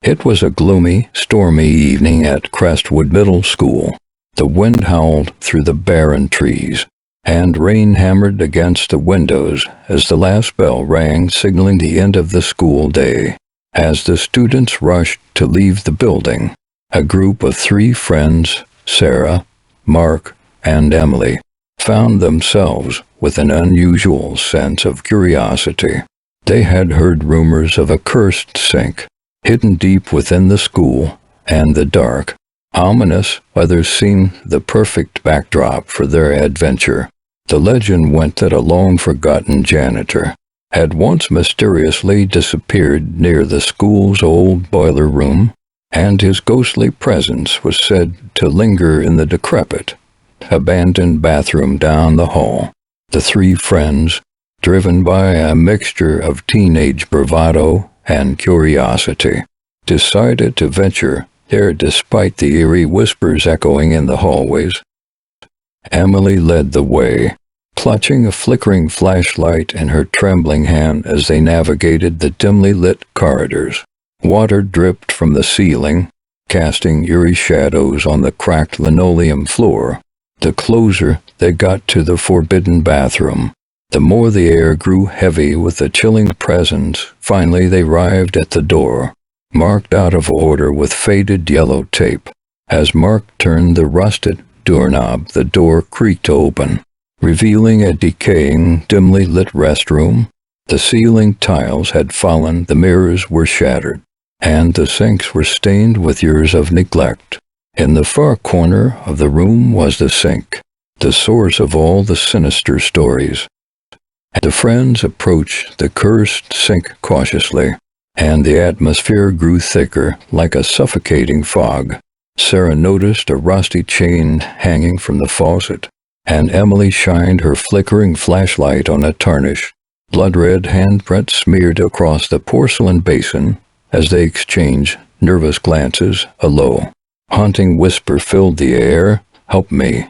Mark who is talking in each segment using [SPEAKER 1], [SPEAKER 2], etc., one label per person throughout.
[SPEAKER 1] It was a gloomy, stormy evening at Crestwood Middle School. The wind howled through the barren trees, and rain hammered against the windows as the last bell rang, signaling the end of the school day. As the students rushed to leave the building, a group of 3 friends, Sarah, Mark, and Emily, found themselves with an unusual sense of curiosity. They had heard rumors of a cursed sink, hidden deep within the school, and the dark, ominous weather seemed the perfect backdrop for their adventure. The legend went that a long-forgotten janitor had once mysteriously disappeared near the school's old boiler room, and his ghostly presence was said to linger in the decrepit, abandoned bathroom down the hall. The 3 friends, driven by a mixture of teenage bravado and curiosity, decided to venture there despite the eerie whispers echoing in the hallways. Emily led the way, clutching a flickering flashlight in her trembling hand as they navigated the dimly lit corridors. Water dripped from the ceiling, casting eerie shadows on the cracked linoleum floor. The closer they got to the forbidden bathroom, the more the air grew heavy with the chilling presence. Finally they arrived at the door, marked out of order with faded yellow tape. As Mark turned the rusted doorknob, the door creaked open, revealing a decaying, dimly lit restroom. The ceiling tiles had fallen, the mirrors were shattered, and the sinks were stained with years of neglect. In the far corner of the room was the sink, the source of all the sinister stories. The friends approached the cursed sink cautiously, and the atmosphere grew thicker, like a suffocating fog. Sarah noticed a rusty chain hanging from the faucet, and Emily shined her flickering flashlight on a tarnished, blood-red handprint smeared across the porcelain basin. As they exchanged nervous glances, a low, haunting whisper filled the air, "Help me."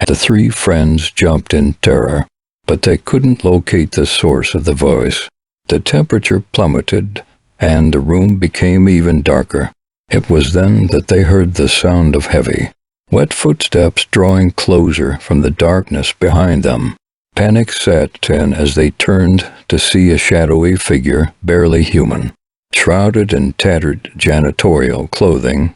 [SPEAKER 1] The 3 friends jumped in terror, but they couldn't locate the source of the voice. The temperature plummeted, and the room became even darker. It was then that they heard the sound of heavy, wet footsteps drawing closer from the darkness behind them. Panic set in as they turned to see a shadowy figure, barely human, shrouded in tattered janitorial clothing,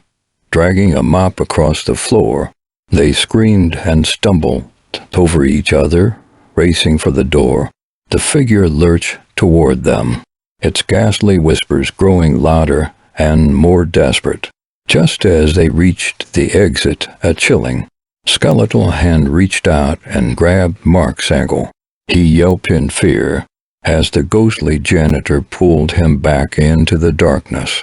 [SPEAKER 1] dragging a mop across the floor. They screamed and stumbled over each other, racing for the door. The figure lurched toward them, its ghastly whispers growing louder and more desperate. Just as they reached the exit, a chilling, skeletal hand reached out and grabbed Mark's ankle. He yelped in fear as the ghostly janitor pulled him back into the darkness.